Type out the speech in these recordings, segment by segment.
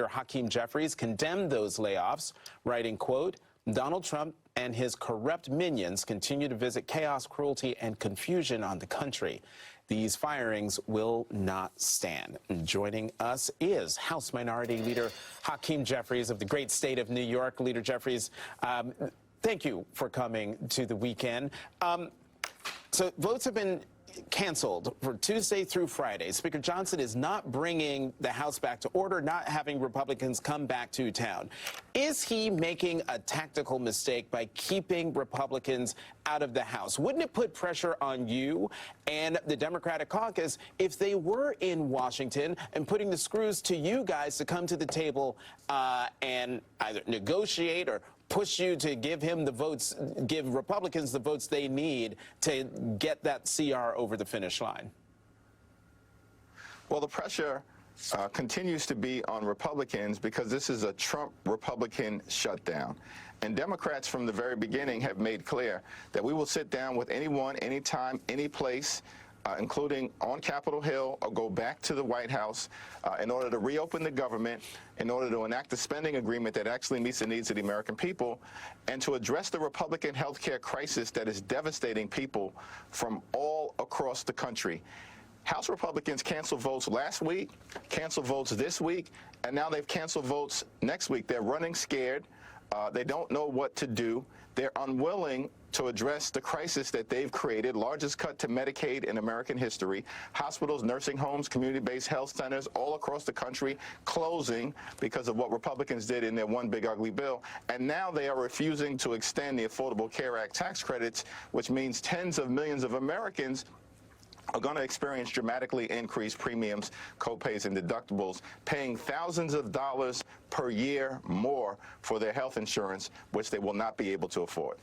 Hakeem Jeffries condemned those layoffs, writing, quote, Donald Trump and his corrupt minions continue to visit chaos, cruelty, and confusion on the country. These firings will not stand. And joining us is House Minority Leader Hakeem Jeffries of the great state of New York. Leader Jeffries, thank you for coming to the weekend. So votes have been canceled for Tuesday through Friday. Speaker Johnson is not bringing the House back to order, not having Republicans come back to town. Is he making a tactical mistake by keeping Republicans out of the House? Wouldn't it put pressure on you and the Democratic caucus if they were in Washington and putting the screws to you guys to come to the table and either negotiate or push you to give him the votes, give Republicans the votes they need to get that CR over the finish line? Well, the pressure continues to be on Republicans because this is a Trump Republican shutdown. And Democrats from the very beginning have made clear that we will sit down with anyone, anytime, any place, including on Capitol Hill, or go back to the White House in order to reopen the government, in order to enact a spending agreement that actually meets the needs of the American people, and to address the Republican health care crisis that is devastating people from all across the country. House Republicans canceled votes last week, canceled votes this week, and now they've canceled votes next week. They're running scared. They don't know what to do. They're unwilling to address the crisis that they've created, largest cut to Medicaid in American history, hospitals, nursing homes, community-based health centers all across the country closing because of what Republicans did in their one big ugly bill. And now they are refusing to extend the Affordable Care Act tax credits, which means tens of millions of Americans are going to experience dramatically increased premiums, copays, and deductibles, paying thousands of dollars per year more for their health insurance, which they will not be able to afford.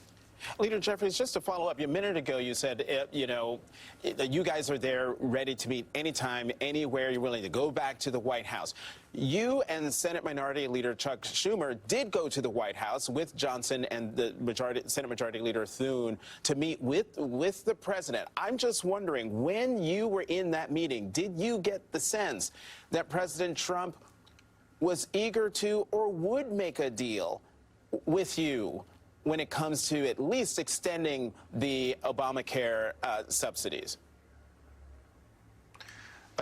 Leader Jeffries, just to follow up, a minute ago you said, you guys are there ready to meet anytime, anywhere. You're willing to go back to the White House. You and Senate Minority Leader Chuck Schumer did go to the White House with Johnson and the Senate Majority Leader Thune to meet with the president. I'm just wondering, when you were in that meeting, did you get the sense that President Trump was eager to or would make a deal with you when it comes to at least extending the Obamacare subsidies?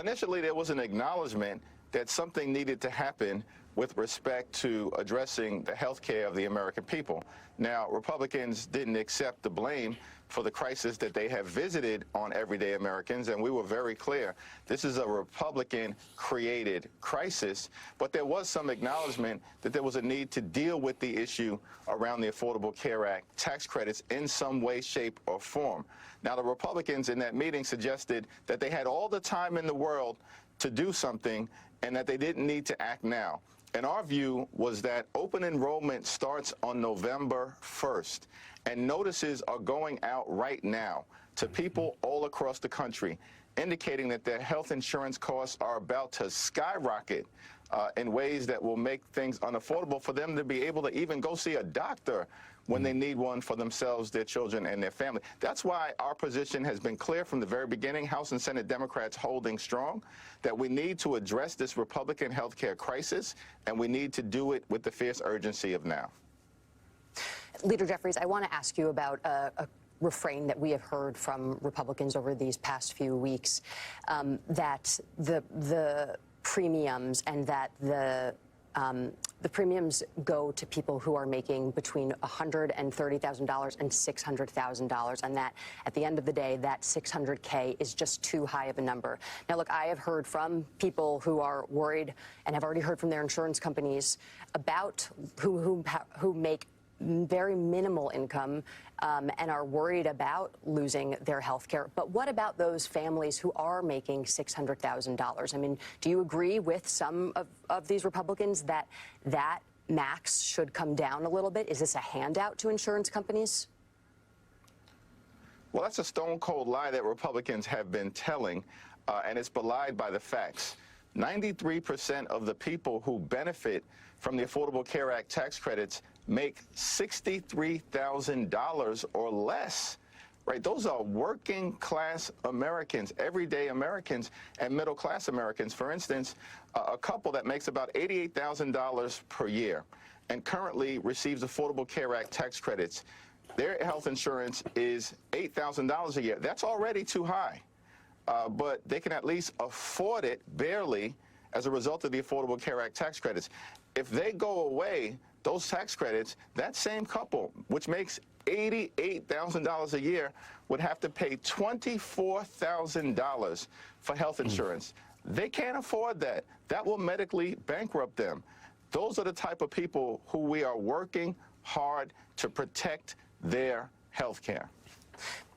Initially, there was an acknowledgement that something needed to happen with respect to addressing the health care of the American people. Now, Republicans didn't accept the blame for the crisis that they have visited on everyday Americans, and we were very clear. This is a Republican-created crisis, but there was some acknowledgement that there was a need to deal with the issue around the Affordable Care Act tax credits in some way, shape, or form. Now, the Republicans in that meeting suggested that they had all the time in the world to do something and that they didn't need to act now. And our view was that open enrollment starts on November 1st, and notices are going out right now to people all across the country, indicating that their health insurance costs are about to skyrocket in ways that will make things unaffordable for them to be able to even go see a doctor when they need one for themselves, their children, and their family. That's why our position has been clear from the very beginning, House and Senate Democrats holding strong, that we need to address this Republican health care crisis, and we need to do it with the fierce urgency of now. Leader Jeffries, I want to ask you about a refrain that we have heard from Republicans over these past few weeks, that the premiums and that the premiums go to people who are making between $130,000 and $600,000, and that at the end of the day, that $600K is just too high of a number. Now, look, I have heard from people who are worried and have already heard from their insurance companies about who make very minimal income and are worried about losing their health care. But what about those families who are making $600,000? I mean, do you agree with some of these Republicans that that max should come down a little bit? Is this a handout to insurance companies? Well, that's a stone-cold lie that Republicans have been telling, and it's belied by the facts. 93% of the people who benefit from the Affordable Care Act tax credits make $63,000 or less. right? Those are working class Americans, everyday Americans, and middle class Americans. For instance, a couple that makes about $88,000 per year and currently receives Affordable Care Act tax credits, their health insurance is $8,000 a year. That's already too high, but they can at least afford it barely as a result of the Affordable Care Act tax credits. If they go away, those tax credits, that same couple, which makes $88,000 a year, would have to pay $24,000 for health insurance. They can't afford that. That will medically bankrupt them. Those are the type of people who we are working hard to protect their health care.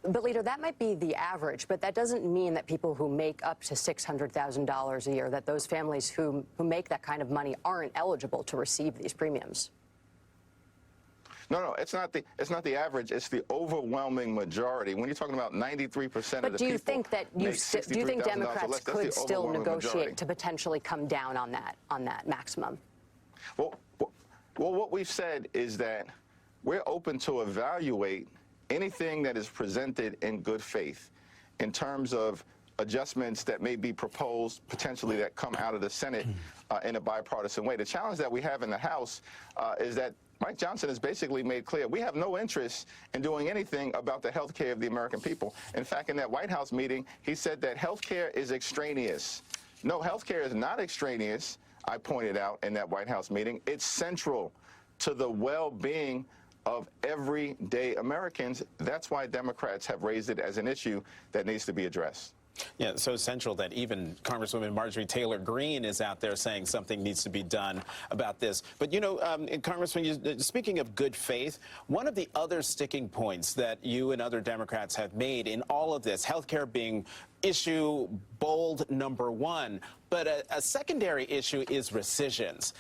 But, Leader, that might be the average, but that doesn't mean that people who make up to $600,000 a year, that those families who make that kind of money aren't eligible to receive these premiums. No, it's not the average. It's the overwhelming majority. When you're talking about 93% of the people, but do you think that do you think Democrats could still negotiate to potentially come down on that maximum? Well, what we've said is that we're open to evaluate anything that is presented in good faith in terms of adjustments that may be proposed, potentially that come out of the Senate in a bipartisan way. The challenge that we have in the House is that Mike Johnson has basically made clear we have no interest in doing anything about the health care of the American people. In fact, in that White House meeting, he said that health care is extraneous. No, health care is not extraneous, I pointed out in that White House meeting. It's central to the well-being of everyday Americans. That's why Democrats have raised it as an issue that needs to be addressed. Yeah, it's so central that even Congresswoman Marjorie Taylor Greene is out there saying something needs to be done about this. But, you know, Congressman, speaking of good faith, one of the other sticking points that you and other Democrats have made in all of this, healthcare being issue bold number one, but a secondary issue is rescissions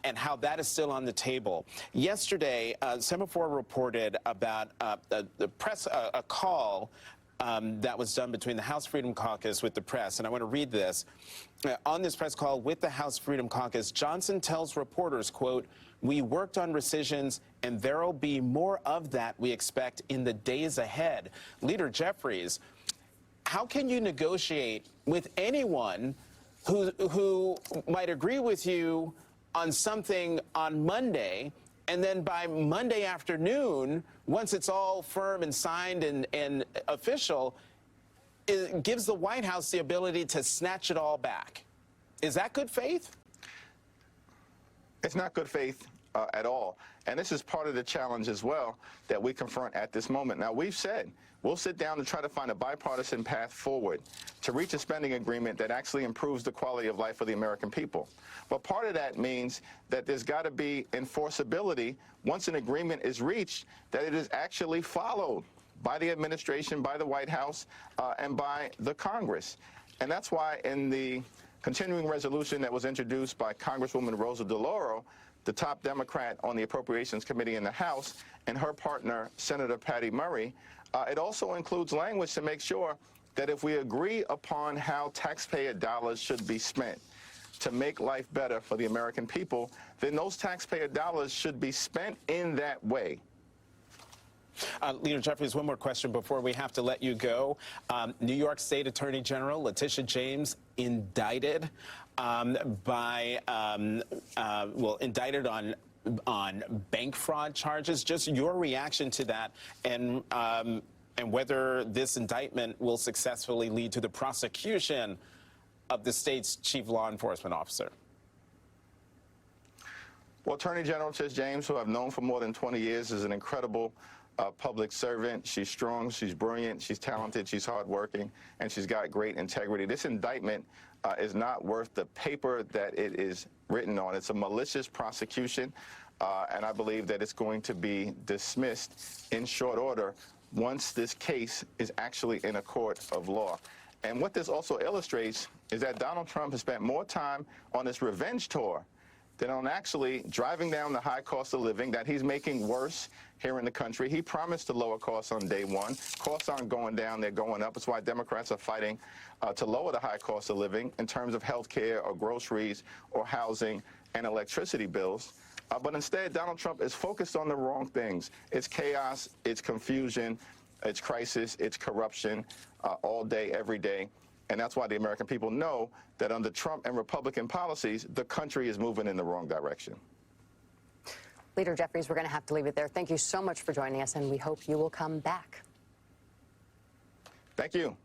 and how that is still on the table. Yesterday, Semaphore reported about a call that was done between the House Freedom Caucus with the press, and I want to read this. On this press call with the House Freedom Caucus, Johnson tells reporters, quote, "We worked on rescissions, and there'll be more of that we expect in the days ahead." Leader Jeffries, how can you negotiate with anyone who might agree with you on something on Monday, and then by Monday afternoon, once it's all firm and signed and official, it gives the White House the ability to snatch it all back? Is that good faith? It's not good faith at all. And this is part of the challenge as well that we confront at this moment. Now, we've said we'll sit down and try to find a bipartisan path forward to reach a spending agreement that actually improves the quality of life for the American people. But part of that means that there's got to be enforceability once an agreement is reached, that it is actually followed by the administration, by the White House, and by the Congress. And that's why in the continuing resolution that was introduced by Congresswoman Rosa DeLauro, the top Democrat on the Appropriations Committee in the House, and her partner, Senator Patty Murray, it also includes language to make sure that if we agree upon how taxpayer dollars should be spent to make life better for the American people, then those taxpayer dollars should be spent in that way. Leader Jeffries, one more question before we have to let you go. New York State Attorney General Letitia James indicted indicted on bank fraud charges. Just your reaction to that, and whether this indictment will successfully lead to the prosecution of the state's chief law enforcement officer. Well, Attorney General Tish James, who I've known for more than 20 years, is an incredible public servant. She's strong, she's brilliant, she's talented, she's hardworking, and she's got great integrity. This indictment is not worth the paper that it is written on. It's a malicious prosecution, and I believe that it's going to be dismissed in short order once this case is actually in a court of law. And what this also illustrates is that Donald Trump has spent more time on this revenge tour than on actually driving down the high cost of living that he's making worse here in the country. He promised to lower costs on day one. Costs aren't going down, they're going up. That's why Democrats are fighting to lower the high cost of living in terms of health care or groceries or housing and electricity bills. But instead, Donald Trump is focused on the wrong things. It's chaos, it's confusion, it's crisis, it's corruption all day, every day. And that's why the American people know that under Trump and Republican policies, the country is moving in the wrong direction. Leader Jeffries, we're going to have to leave it there. Thank you so much for joining us, and we hope you will come back. Thank you.